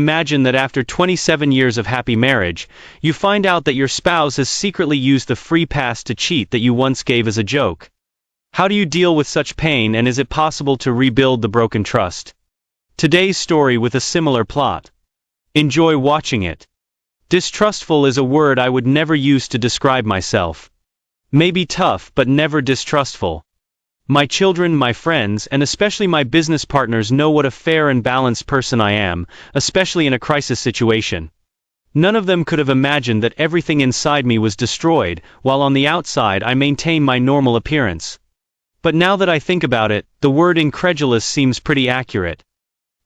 Imagine that after 27 years of happy marriage, you find out that your spouse has secretly used the free pass to cheat that you once gave as a joke. How do you deal with such pain, and is it possible to rebuild the broken trust? Today's story with a similar plot. Enjoy watching it. Distrustful is a word I would never use to describe myself. Maybe tough, but never distrustful. My children, my friends, and especially my business partners know what a fair and balanced person I am, especially in a crisis situation. None of them could have imagined that everything inside me was destroyed, while on the outside I maintain my normal appearance. But now that I think about it, the word incredulous seems pretty accurate.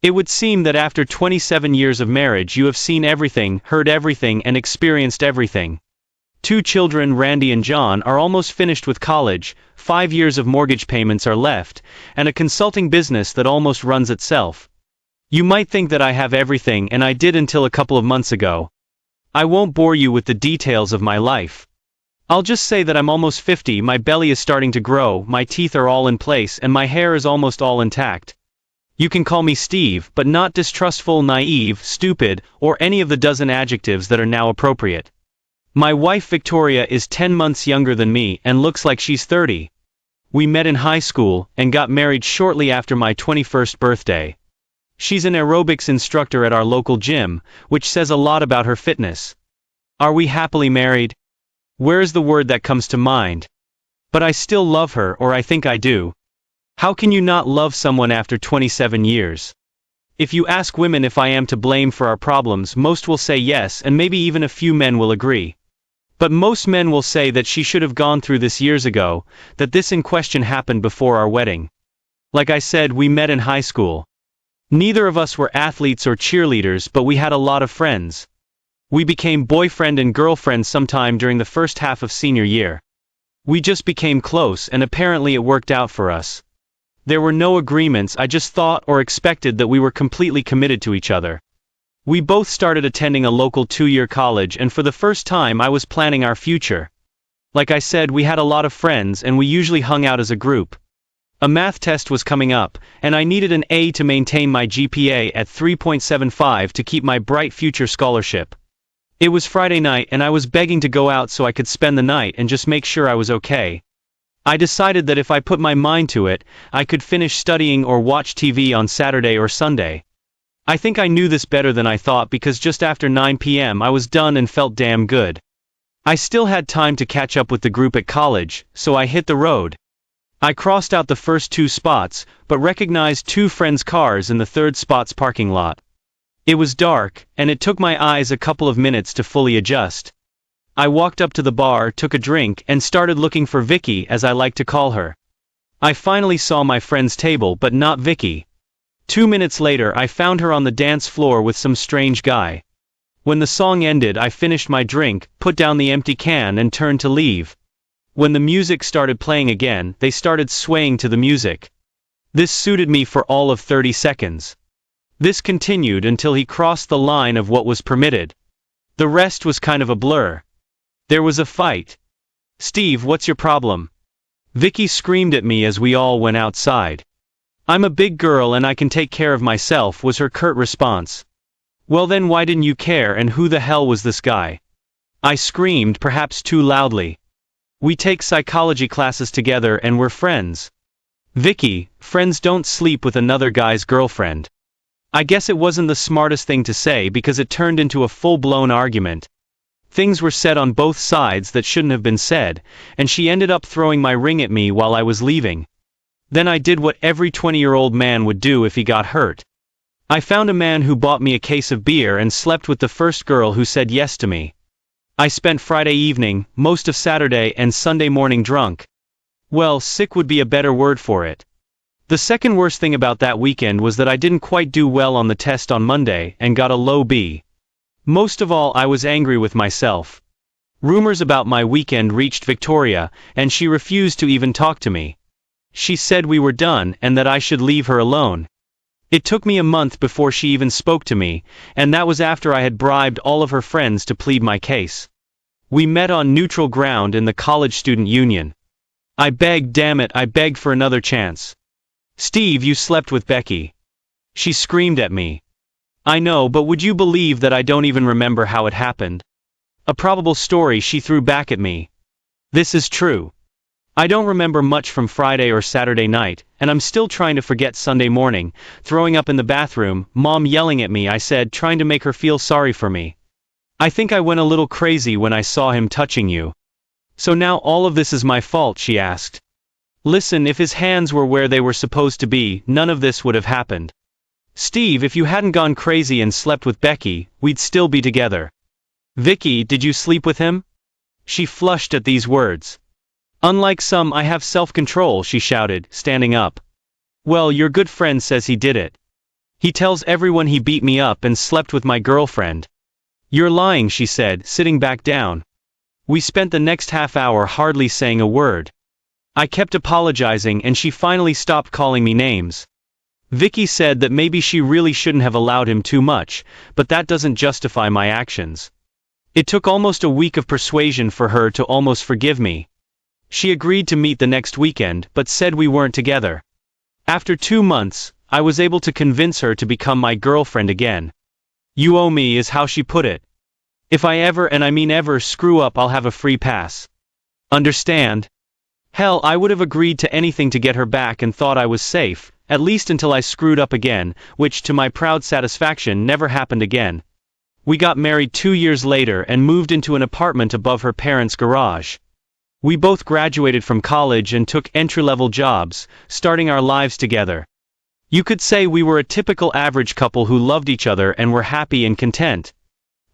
It would seem that after 27 years of marriage you have seen everything, heard everything, and experienced everything. 2 children, Randy and John, are almost finished with college, 5 years of mortgage payments are left, and a consulting business that almost runs itself. You might think that I have everything, and I did until a couple of months ago. I won't bore you with the details of my life. I'll just say that I'm almost 50, my belly is starting to grow, my teeth are all in place, and my hair is almost all intact. You can call me Steve, but not distrustful, naive, stupid, or any of the dozen adjectives that are now appropriate. My wife Victoria is 10 months younger than me and looks like she's 30. We met in high school and got married shortly after my 21st birthday. She's an aerobics instructor at our local gym, which says a lot about her fitness. Are we happily married? Where is the word that comes to mind? But I still love her, or I think I do. How can you not love someone after 27 years? If you ask women if I am to blame for our problems, most will say yes, and maybe even a few men will agree. But most men will say that she should have gone through this years ago, that this in question happened before our wedding. Like I said, we met in high school. Neither of us were athletes or cheerleaders, but we had a lot of friends. We became boyfriend and girlfriend sometime during the first half of senior year. We just became close, and apparently it worked out for us. There were no agreements, I just thought or expected that we were completely committed to each other. We both started attending a local 2-year college, and for the first time I was planning our future. Like I said, we had a lot of friends and we usually hung out as a group. A math test was coming up, and I needed an A to maintain my GPA at 3.75 to keep my bright future scholarship. It was Friday night and I was begging to go out so I could spend the night and just make sure I was okay. I decided that if I put my mind to it, I could finish studying or watch TV on Saturday or Sunday. I think I knew this better than I thought, because just after 9 p.m. I was done and felt damn good. I still had time to catch up with the group at college, so I hit the road. I crossed out the first 2 spots, but recognized 2 friends' cars in the 3rd spot's parking lot. It was dark, and it took my eyes a couple of minutes to fully adjust. I walked up to the bar, took a drink, and started looking for Vicky, as I like to call her. I finally saw my friend's table, but not Vicky. 2 minutes later I found her on the dance floor with some strange guy. When the song ended I finished my drink, put down the empty can and turned to leave. When the music started playing again, they started swaying to the music. This suited me for all of 30 seconds. This continued until he crossed the line of what was permitted. The rest was kind of a blur. There was a fight. "Steve, what's your problem?" Vicky screamed at me as we all went outside. "I'm a big girl and I can take care of myself," was her curt response. "Well then why didn't you care, and who the hell was this guy?" I screamed, perhaps too loudly. "We take psychology classes together and we're friends." "Vicky, friends don't sleep with another guy's girlfriend." I guess it wasn't the smartest thing to say, because it turned into a full-blown argument. Things were said on both sides that shouldn't have been said, and she ended up throwing my ring at me while I was leaving. Then I did what every 20-year-old man would do if he got hurt. I found a man who bought me a case of beer and slept with the first girl who said yes to me. I spent Friday evening, most of Saturday and Sunday morning drunk. Well, sick would be a better word for it. The second worst thing about that weekend was that I didn't quite do well on the test on Monday and got a low B. Most of all, I was angry with myself. Rumors about my weekend reached Victoria, and she refused to even talk to me. She said we were done and that I should leave her alone. It took me a month before she even spoke to me, and that was after I had bribed all of her friends to plead my case. We met on neutral ground in the college student union. I begged, damn it, I begged for another chance. "Steve, you slept with Becky." She screamed at me. I know, but would you believe that I don't even remember how it happened? A probable story, she threw back at me. This is true. I don't remember much from Friday or Saturday night, and I'm still trying to forget Sunday morning, throwing up in the bathroom, Mom yelling at me, I said, trying to make her feel sorry for me. I think I went a little crazy when I saw him touching you. So now all of this is my fault, she asked. Listen, if his hands were where they were supposed to be, none of this would have happened. Steve, if you hadn't gone crazy and slept with Becky, we'd still be together. Vicky, did you sleep with him? She flushed at these words. Unlike some, I have self-control, she shouted, standing up. Well, your good friend says he did it. He tells everyone he beat me up and slept with my girlfriend. You're lying, she said, sitting back down. We spent the next half hour hardly saying a word. I kept apologizing and she finally stopped calling me names. Vicky said that maybe she really shouldn't have allowed him too much, but that doesn't justify my actions. It took almost a week of persuasion for her to almost forgive me. She agreed to meet the next weekend, but said we weren't together. After 2 months, I was able to convince her to become my girlfriend again. You owe me, is how she put it. If I ever, and I mean ever, screw up, I'll have a free pass. Understand? Hell, I would have agreed to anything to get her back and thought I was safe, at least until I screwed up again, which to my proud satisfaction never happened again. We got married 2 years later and moved into an apartment above her parents' garage. We both graduated from college and took entry-level jobs, starting our lives together. You could say we were a typical average couple who loved each other and were happy and content.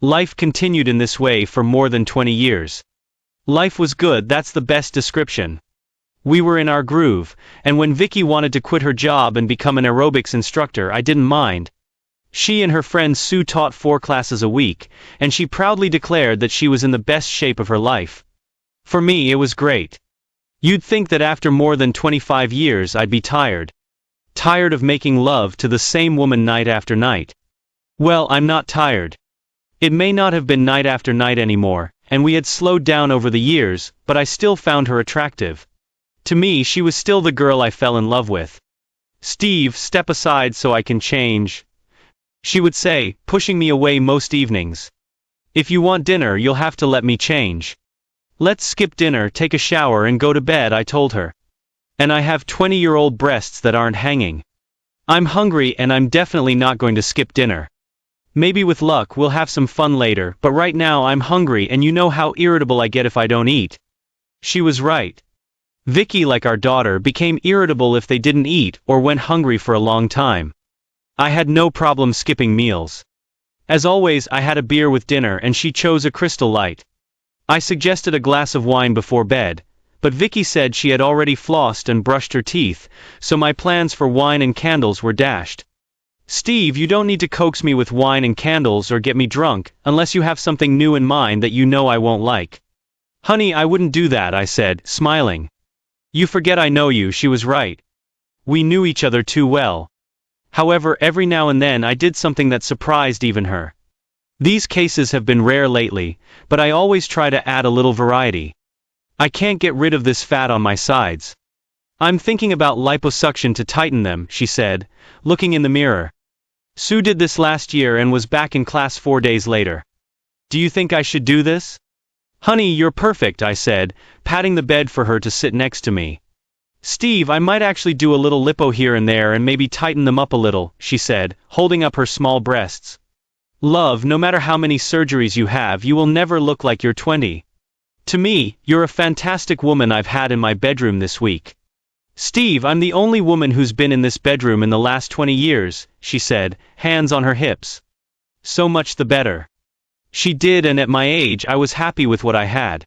Life continued in this way for more than 20 years. Life was good, that's the best description. We were in our groove, and when Vicky wanted to quit her job and become an aerobics instructor, I didn't mind. She and her friend Sue taught 4 classes a week, and she proudly declared that she was in the best shape of her life. For me, it was great. You'd think that after more than 25 years I'd be tired. Tired of making love to the same woman night after night. Well, I'm not tired. It may not have been night after night anymore, and we had slowed down over the years, but I still found her attractive. To me, she was still the girl I fell in love with. Steve, step aside so I can change, she would say, pushing me away most evenings. If you want dinner, you'll have to let me change. Let's skip dinner, take a shower and go to bed, I told her. And I have 20-year-old breasts that aren't hanging. I'm hungry and I'm definitely not going to skip dinner. Maybe with luck we'll have some fun later, but right now I'm hungry and you know how irritable I get if I don't eat. She was right. Vicky, like our daughter, became irritable if they didn't eat or went hungry for a long time. I had no problem skipping meals. As always, I had a beer with dinner and she chose a Crystal Light. I suggested a glass of wine before bed, but Vicky said she had already flossed and brushed her teeth, so my plans for wine and candles were dashed. Steve, you don't need to coax me with wine and candles or get me drunk, unless you have something new in mind that you know I won't like. Honey, I wouldn't do that, I said, smiling. You forget I know you, she was right. We knew each other too well. However, every now and then I did something that surprised even her. These cases have been rare lately, but I always try to add a little variety. I can't get rid of this fat on my sides. I'm thinking about liposuction to tighten them, she said, looking in the mirror. Sue did this last year and was back in class 4 days later. Do you think I should do this? Honey, you're perfect, I said, patting the bed for her to sit next to me. Steve, I might actually do a little lipo here and there and maybe tighten them up a little, she said, holding up her small breasts. Love, no matter how many surgeries you have, you will never look like you're 20. To me, you're a fantastic woman I've had in my bedroom this week. Steve, I'm the only woman who's been in this bedroom in the last 20 years, she said, hands on her hips. So much the better. She did, and at my age I was happy with what I had.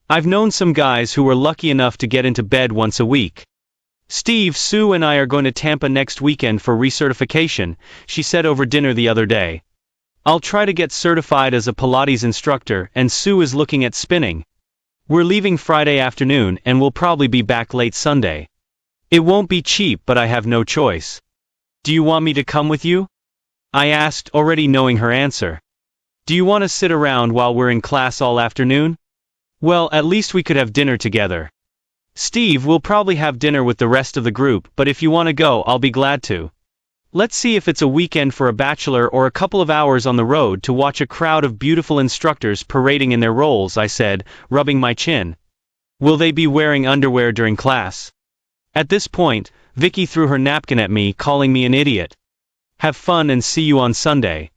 I've known some guys who were lucky enough to get into bed once a week. Steve, Sue and I are going to Tampa next weekend for recertification, she said over dinner the other day. I'll try to get certified as a Pilates instructor, and Sue is looking at spinning. We're leaving Friday afternoon and we'll probably be back late Sunday. It won't be cheap, but I have no choice. Do you want me to come with you? I asked, already knowing her answer. Do you want to sit around while we're in class all afternoon? Well, at least we could have dinner together. Steve, we'll probably have dinner with the rest of the group, but if you want to go, I'll be glad to. Let's see if it's a weekend for a bachelor or a couple of hours on the road to watch a crowd of beautiful instructors parading in their roles, I said, rubbing my chin. Will they be wearing underwear during class? At this point, Vicky threw her napkin at me, calling me an idiot. Have fun and see you on Sunday.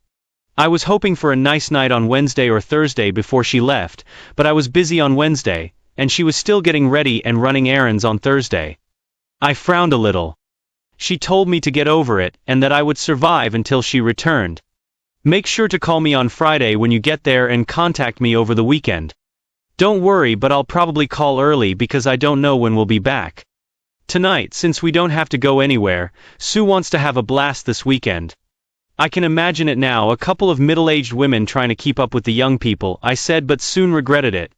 I was hoping for a nice night on Wednesday or Thursday before she left, but I was busy on Wednesday, and she was still getting ready and running errands on Thursday. I frowned a little. She told me to get over it, and that I would survive until she returned. Make sure to call me on Friday when you get there and contact me over the weekend. Don't worry, but I'll probably call early because I don't know when we'll be back. Tonight, since we don't have to go anywhere, Sue wants to have a blast this weekend. I can imagine it now, a couple of middle-aged women trying to keep up with the young people, I said, but soon regretted it.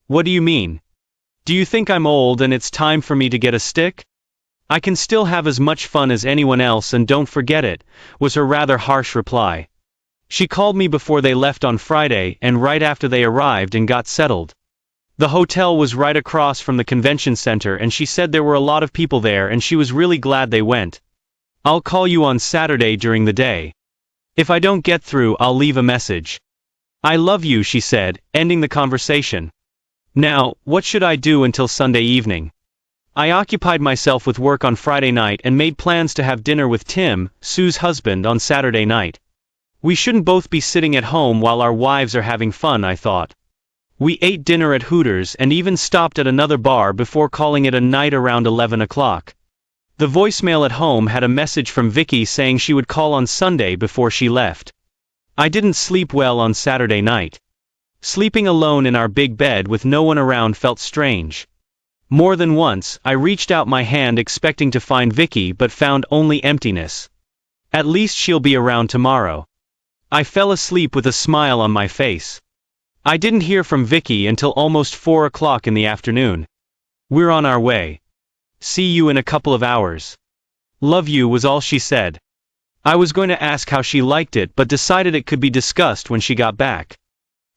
What do you mean? Do you think I'm old and it's time for me to get a stick? I can still have as much fun as anyone else, and don't forget it, was her rather harsh reply. She called me before they left on Friday and right after they arrived and got settled. The hotel was right across from the convention center and she said there were a lot of people there and she was really glad they went. I'll call you on Saturday during the day. If I don't get through, I'll leave a message. I love you, she said, ending the conversation. Now, what should I do until Sunday evening? I occupied myself with work on Friday night and made plans to have dinner with Tim, Sue's husband, on Saturday night. We shouldn't both be sitting at home while our wives are having fun, I thought. We ate dinner at Hooters and even stopped at another bar before calling it a night around 11 o'clock. The voicemail at home had a message from Vicky saying she would call on Sunday before she left. I didn't sleep well on Saturday night. Sleeping alone in our big bed with no one around felt strange. More than once, I reached out my hand expecting to find Vicky but found only emptiness. At least she'll be around tomorrow. I fell asleep with a smile on my face. I didn't hear from Vicky until almost 4 o'clock in the afternoon. We're on our way. See you in a couple of hours. Love you, was all she said. I was going to ask how she liked it but decided it could be discussed when she got back.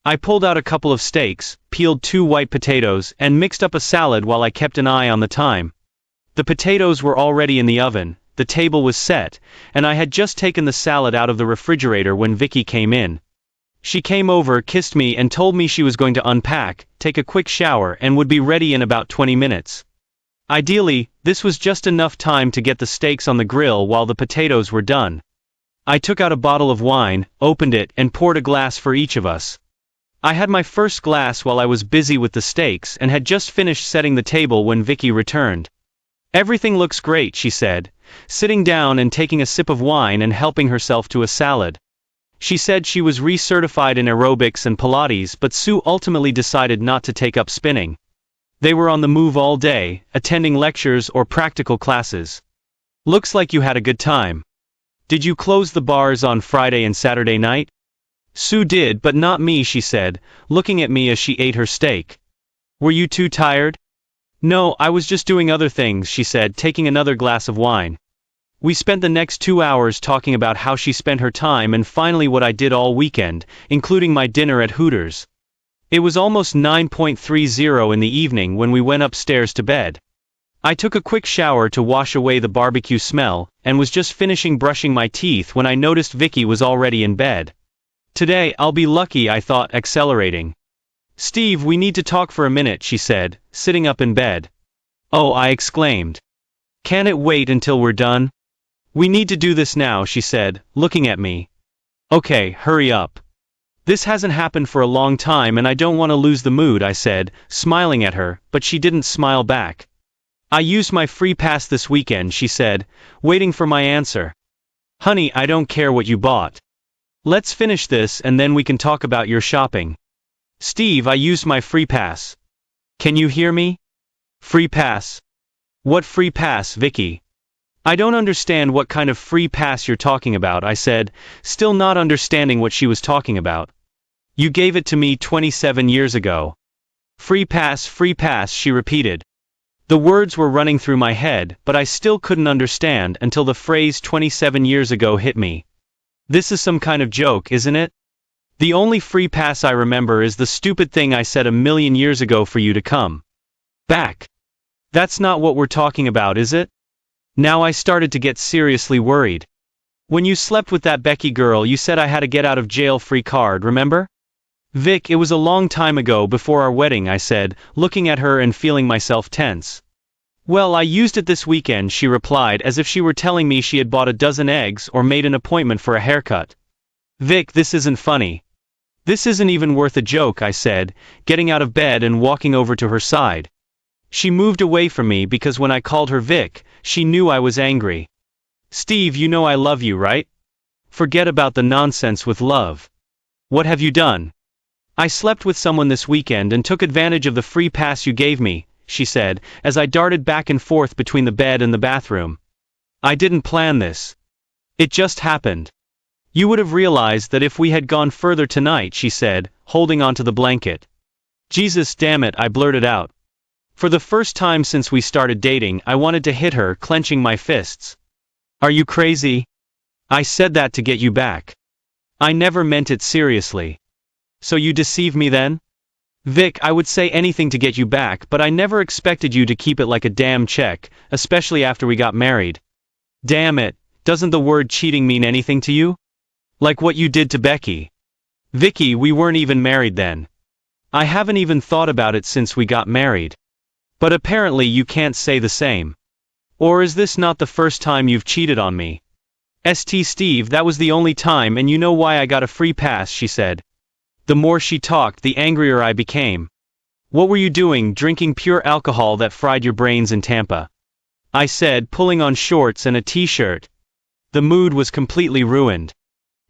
I pulled out a couple of steaks, peeled 2 white potatoes, and mixed up a salad while I kept an eye on the time. The potatoes were already in the oven, the table was set, and I had just taken the salad out of the refrigerator when Vicky came in. She came over, kissed me, and told me she was going to unpack, take a quick shower, and would be ready in about 20 minutes. Ideally, this was just enough time to get the steaks on the grill while the potatoes were done. I took out a bottle of wine, opened it, and poured a glass for each of us. I had my first glass while I was busy with the steaks and had just finished setting the table when Vicky returned. Everything looks great, she said, sitting down and taking a sip of wine and helping herself to a salad. She said she was recertified in aerobics and Pilates, but Sue ultimately decided not to take up spinning. They were on the move all day, attending lectures or practical classes. Looks like you had a good time. Did you close the bars on Friday and Saturday night? Sue did, but not me, she said, looking at me as she ate her steak. Were you too tired? No, I was just doing other things, she said, taking another glass of wine. We spent the next 2 hours talking about how she spent her time and finally what I did all weekend, including my dinner at Hooters. It was almost 9:30 in the evening when we went upstairs to bed. I took a quick shower to wash away the barbecue smell, and was just finishing brushing my teeth when I noticed Vicky was already in bed. Today, I'll be lucky, I thought, accelerating. Steve, we need to talk for a minute, she said, sitting up in bed. Oh, I exclaimed. Can it wait until we're done? We need to do this now, she said, looking at me. Okay, hurry up. This hasn't happened for a long time and I don't want to lose the mood, I said, smiling at her, but she didn't smile back. I used my free pass this weekend, she said, waiting for my answer. Honey, I don't care what you bought. Let's finish this and then we can talk about your shopping. Steve, I used my free pass. Can you hear me? Free pass. What free pass, Vicky? I don't understand what kind of free pass you're talking about, I said, still not understanding what she was talking about. You gave it to me 27 years ago. Free pass, she repeated. The words were running through my head, but I still couldn't understand until the phrase 27 years ago hit me. This is some kind of joke, isn't it? The only free pass I remember is the stupid thing I said a million years ago for you to come back. That's not what we're talking about, is it? Now I started to get seriously worried. When you slept with that Becky girl, you said I had a get out of jail free card, remember? Vic, it was a long time ago before our wedding, I said, looking at her and feeling myself tense. Well, I used it this weekend, she replied, as if she were telling me she had bought a dozen eggs or made an appointment for a haircut. Vic, this isn't funny. This isn't even worth a joke, I said, getting out of bed and walking over to her side. She moved away from me because when I called her Vic, she knew I was angry. Steve, you know I love you, right? Forget about the nonsense with love. What have you done? I slept with someone this weekend and took advantage of the free pass you gave me, she said, as I darted back and forth between the bed and the bathroom. I didn't plan this. It just happened. You would have realized that if we had gone further tonight, she said, holding onto the blanket. Jesus damn it, I blurted out. For the first time since we started dating, I wanted to hit her, clenching my fists. Are you crazy? I said that to get you back. I never meant it seriously. So you deceive me then? Vic, I would say anything to get you back, but I never expected you to keep it like a damn check, especially after we got married. Damn it, doesn't the word cheating mean anything to you? Like what you did to Becky. Vicky, we weren't even married then. I haven't even thought about it since we got married. But apparently you can't say the same. Or is this not the first time you've cheated on me? Steve, that was the only time, and you know why I got a free pass, she said. The more she talked, the angrier I became. What were you doing, drinking pure alcohol that fried your brains in Tampa? I said, pulling on shorts and a t-shirt. The mood was completely ruined.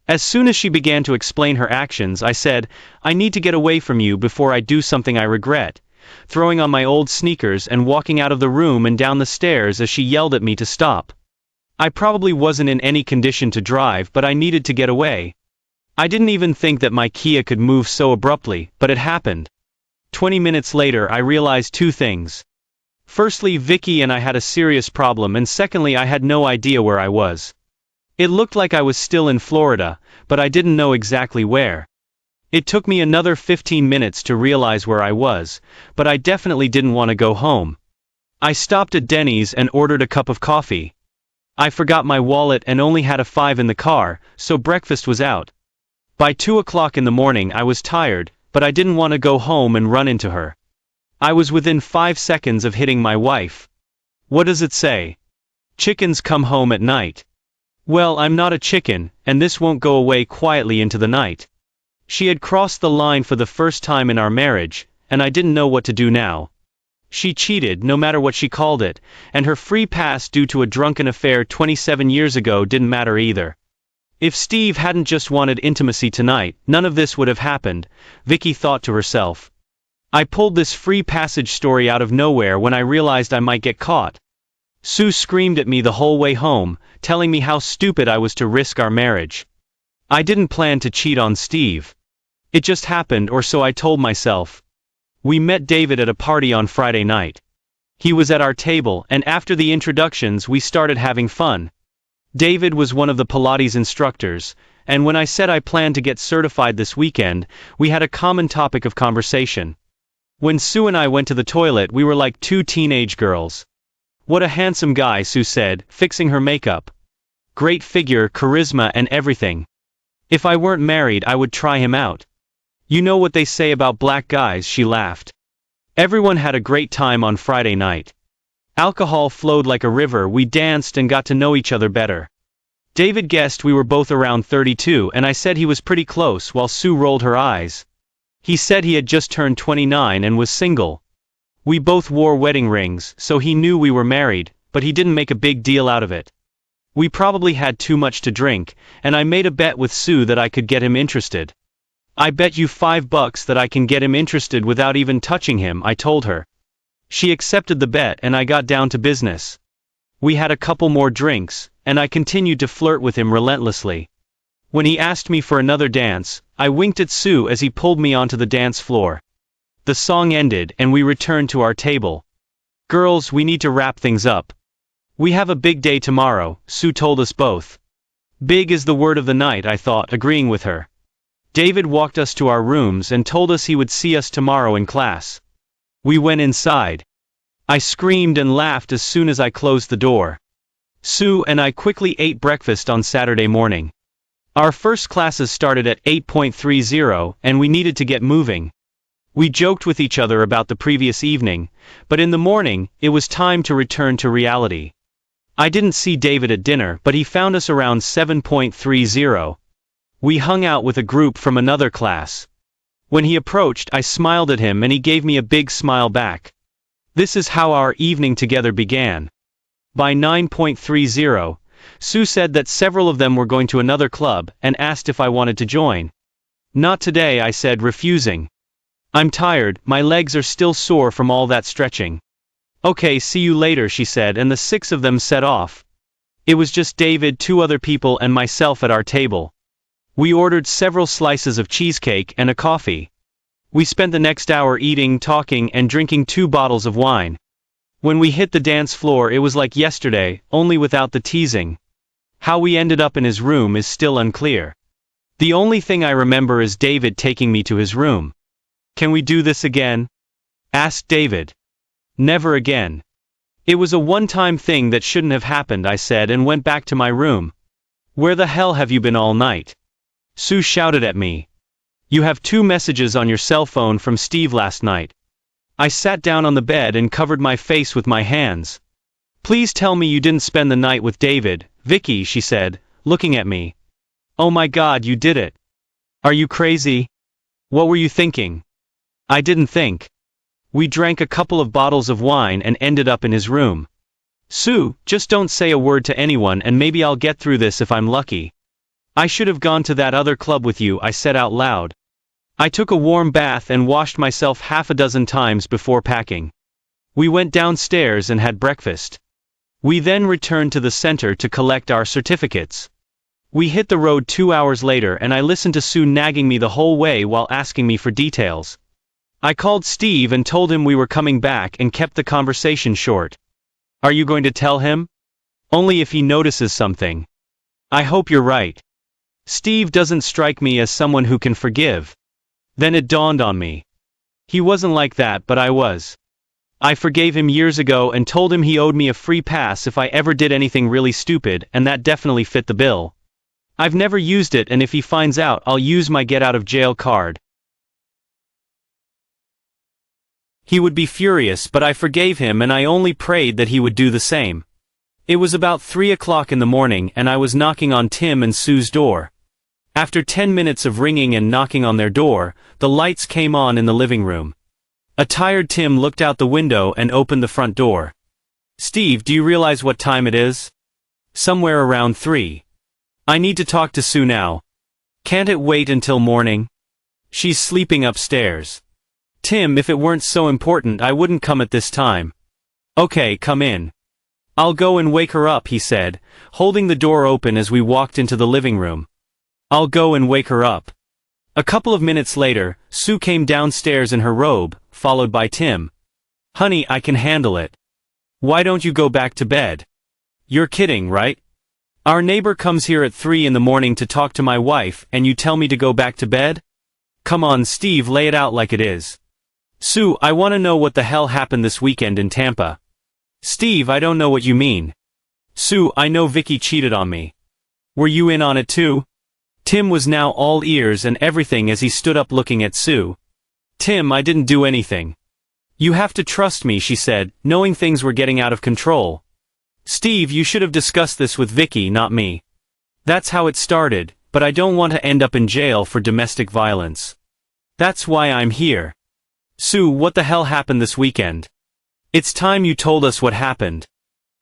As soon as she began to explain her actions, I said, I need to get away from you before I do something I regret, throwing on my old sneakers and walking out of the room and down the stairs as she yelled at me to stop. I probably wasn't in any condition to drive, but I needed to get away. I didn't even think that my Kia could move so abruptly, but it happened. 20 minutes later, I realized two things. Firstly, Vicky and I had a serious problem, and secondly, I had no idea where I was. It looked like I was still in Florida, but I didn't know exactly where. It took me another 15 minutes to realize where I was, but I definitely didn't want to go home. I stopped at Denny's and ordered a cup of coffee. I forgot my wallet and only had a $5 in the car, so breakfast was out. By 2 o'clock in the morning I was tired, but I didn't want to go home and run into her. I was within 5 seconds of hitting my wife. What does it say? Chickens come home at night. Well, I'm not a chicken, and this won't go away quietly into the night. She had crossed the line for the first time in our marriage, and I didn't know what to do now. She cheated, no matter what she called it, and her free pass due to a drunken affair 27 years ago didn't matter either. If Steve hadn't just wanted intimacy tonight, none of this would have happened, Vicky thought to herself. I pulled this free passage story out of nowhere when I realized I might get caught. Sue screamed at me the whole way home, telling me how stupid I was to risk our marriage. I didn't plan to cheat on Steve. It just happened, or so I told myself. We met David at a party on Friday night. He was at our table, and after the introductions we started having fun. David was one of the Pilates instructors, and when I said I planned to get certified this weekend, we had a common topic of conversation. When Sue and I went to the toilet, we were like two teenage girls. What a handsome guy, Sue said, fixing her makeup. Great figure, charisma and everything. If I weren't married, I would try him out. You know what they say about black guys, she laughed. Everyone had a great time on Friday night. Alcohol flowed like a river, we danced and got to know each other better. David guessed we were both around 32, and I said he was pretty close, while Sue rolled her eyes. He said he had just turned 29 and was single. We both wore wedding rings, so he knew we were married, but he didn't make a big deal out of it. We probably had too much to drink, and I made a bet with Sue that I could get him interested. I bet you $5 that I can get him interested without even touching him, I told her. She accepted the bet and I got down to business. We had a couple more drinks, and I continued to flirt with him relentlessly. When he asked me for another dance, I winked at Sue as he pulled me onto the dance floor. The song ended and we returned to our table. Girls, we need to wrap things up. We have a big day tomorrow, Sue told us both. Big is the word of the night, I thought, agreeing with her. David walked us to our rooms and told us he would see us tomorrow in class. We went inside. I screamed and laughed as soon as I closed the door. Sue and I quickly ate breakfast on Saturday morning. Our first classes started at 8:30 and we needed to get moving. We joked with each other about the previous evening, but in the morning, it was time to return to reality. I didn't see David at dinner, but he found us around 7:30. We hung out with a group from another class. When he approached, I smiled at him and he gave me a big smile back. This is how our evening together began. By 9:30, Sue said that several of them were going to another club and asked if I wanted to join. Not today, I said, refusing. I'm tired, my legs are still sore from all that stretching. Okay, see you later, she said, and the six of them set off. It was just David, two other people and myself at our table. We ordered several slices of cheesecake and a coffee. We spent the next hour eating, talking, and drinking 2 bottles of wine. When we hit the dance floor it was like yesterday, only without the teasing. How we ended up in his room is still unclear. The only thing I remember is David taking me to his room. Can we do this again? Asked David. Never again. It was a one-time thing that shouldn't have happened, I said, and went back to my room. Where the hell have you been all night? Sue shouted at me. You have 2 messages on your cell phone from Steve last night. I sat down on the bed and covered my face with my hands. Please tell me you didn't spend the night with David, Vicky, she said, looking at me. Oh my God, you did it. Are you crazy? What were you thinking? I didn't think. We drank a couple of bottles of wine and ended up in his room. Sue, just don't say a word to anyone and maybe I'll get through this if I'm lucky. I should have gone to that other club with you, I said out loud. I took a warm bath and washed myself half a dozen times before packing. We went downstairs and had breakfast. We then returned to the center to collect our certificates. We hit the road 2 hours later and I listened to Sue nagging me the whole way while asking me for details. I called Steve and told him we were coming back and kept the conversation short. Are you going to tell him? Only if he notices something. I hope you're right. Steve doesn't strike me as someone who can forgive. Then it dawned on me. He wasn't like that, but I was. I forgave him years ago and told him he owed me a free pass if I ever did anything really stupid, and that definitely fit the bill. I've never used it, and if he finds out, I'll use my get out of jail card. He would be furious, but I forgave him and I only prayed that he would do the same. It was about 3 o'clock in the morning and I was knocking on Tim and Sue's door. After 10 minutes of ringing and knocking on their door, the lights came on in the living room. A tired Tim looked out the window and opened the front door. Steve, do you realize what time it is? Somewhere around 3. I need to talk to Sue now. Can't it wait until morning? She's sleeping upstairs. Tim, if it weren't so important I wouldn't come at this time. Okay, come in. I'll go and wake her up, he said, holding the door open as we walked into the living room. I'll go and wake her up. A couple of minutes later, Sue came downstairs in her robe, followed by Tim. Honey, I can handle it. Why don't you go back to bed? You're kidding, right? Our neighbor comes here at 3 in the morning to talk to my wife and you tell me to go back to bed? Come on, Steve, lay it out like it is. Sue, I want to know what the hell happened this weekend in Tampa. Steve, I don't know what you mean. Sue, I know Vicky cheated on me. Were you in on it too? Tim was now all ears and everything as he stood up looking at Sue. Tim, I didn't do anything. You have to trust me, she said, knowing things were getting out of control. Steve, you should have discussed this with Vicky, not me. That's how it started, but I don't want to end up in jail for domestic violence. That's why I'm here. Sue, what the hell happened this weekend? It's time you told us what happened.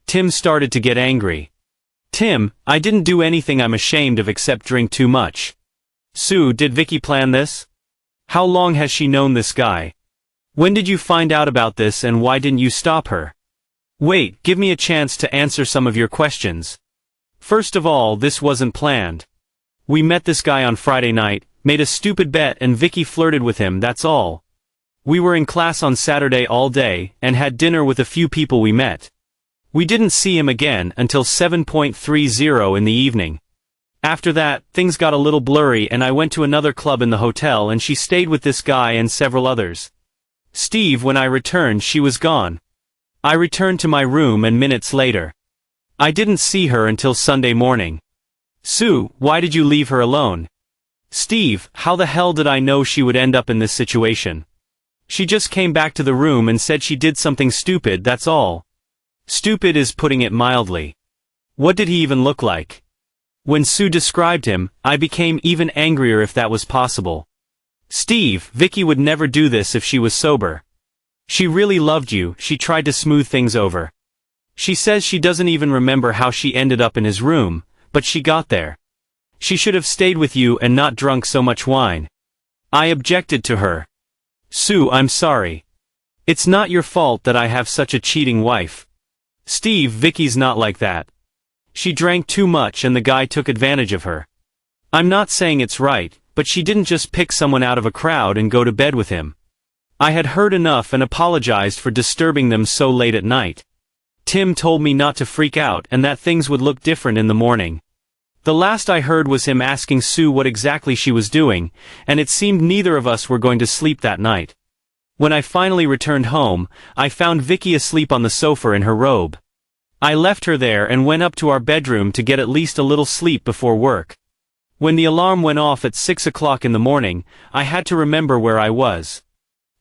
Tim started to get angry. Tim, I didn't do anything I'm ashamed of except drink too much. Sue, did Vicky plan this? How long has she known this guy? When did you find out about this and why didn't you stop her? Wait, give me a chance to answer some of your questions. First of all, this wasn't planned. We met this guy on Friday night, made a stupid bet and Vicky flirted with him, that's all. We were in class on Saturday all day, and had dinner with a few people we met. We didn't see him again until 7:30 in the evening. After that, things got a little blurry and I went to another club in the hotel and she stayed with this guy and several others. Steve, when I returned she was gone. I returned to my room and minutes later. I didn't see her until Sunday morning. Sue, why did you leave her alone? Steve, how the hell did I know she would end up in this situation? She just came back to the room and said she did something stupid, that's all. Stupid is putting it mildly. What did he even look like? When Sue described him, I became even angrier if that was possible. Steve, Vicky would never do this if she was sober. She really loved you, she tried to smooth things over. She says she doesn't even remember how she ended up in his room, but she got there. She should have stayed with you and not drunk so much wine. I objected to her. Sue, I'm sorry. It's not your fault that I have such a cheating wife. Steve, Vicky's not like that. She drank too much and the guy took advantage of her. I'm not saying it's right, but she didn't just pick someone out of a crowd and go to bed with him. I had heard enough and apologized for disturbing them so late at night. Tim told me not to freak out and that things would look different in the morning. The last I heard was him asking Sue what exactly she was doing, and it seemed neither of us were going to sleep that night. When I finally returned home, I found Vicky asleep on the sofa in her robe. I left her there and went up to our bedroom to get at least a little sleep before work. When the alarm went off at 6 o'clock in the morning, I had to remember where I was.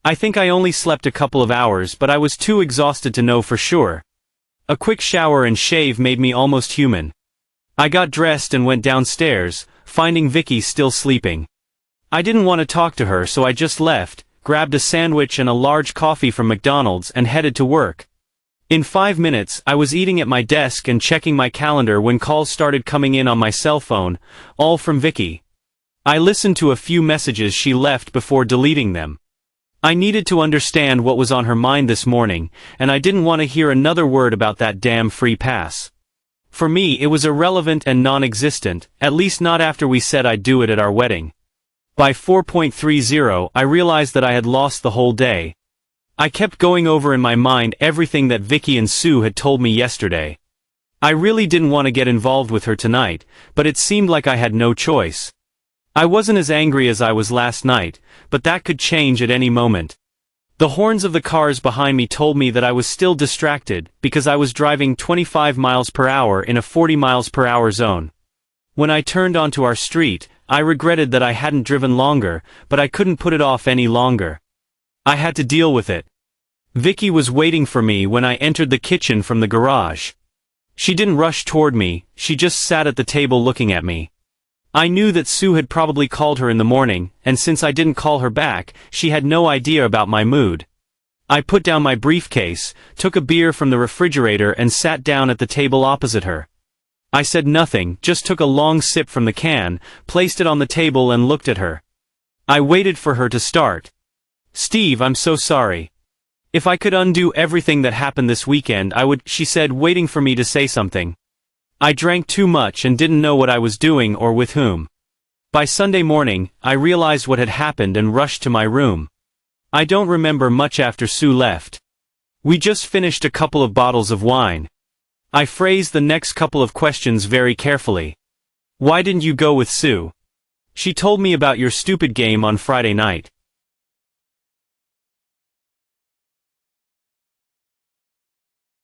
I think I only slept a couple of hours, but I was too exhausted to know for sure. A quick shower and shave made me almost human. I got dressed and went downstairs, finding Vicky still sleeping. I didn't want to talk to her, so I just left, grabbed a sandwich and a large coffee from McDonald's and headed to work. In 5 minutes, I was eating at my desk and checking my calendar when calls started coming in on my cell phone, all from Vicky. I listened to a few messages she left before deleting them. I needed to understand what was on her mind this morning, and I didn't want to hear another word about that damn free pass. For me, it was irrelevant and non-existent, at least not after we said I'd do it at our wedding. By 4:30, I realized that I had lost the whole day. I kept going over in my mind everything that Vicky and Sue had told me yesterday. I really didn't want to get involved with her tonight, but it seemed like I had no choice. I wasn't as angry as I was last night, but that could change at any moment. The horns of the cars behind me told me that I was still distracted, because I was driving 25 miles per hour in a 40 miles per hour zone. When I turned onto our street, I regretted that I hadn't driven longer, but I couldn't put it off any longer. I had to deal with it. Vicky was waiting for me when I entered the kitchen from the garage. She didn't rush toward me, she just sat at the table looking at me. I knew that Sue had probably called her in the morning, and since I didn't call her back, she had no idea about my mood. I put down my briefcase, took a beer from the refrigerator and sat down at the table opposite her. I said nothing, just took a long sip from the can, placed it on the table and looked at her. I waited for her to start. Steve, I'm so sorry. If I could undo everything that happened this weekend I would, she said, waiting for me to say something. I drank too much and didn't know what I was doing or with whom. By Sunday morning, I realized what had happened and rushed to my room. I don't remember much after Sue left. We just finished a couple of bottles of wine. I phrased the next couple of questions very carefully. Why didn't you go with Sue? She told me about your stupid game on Friday night.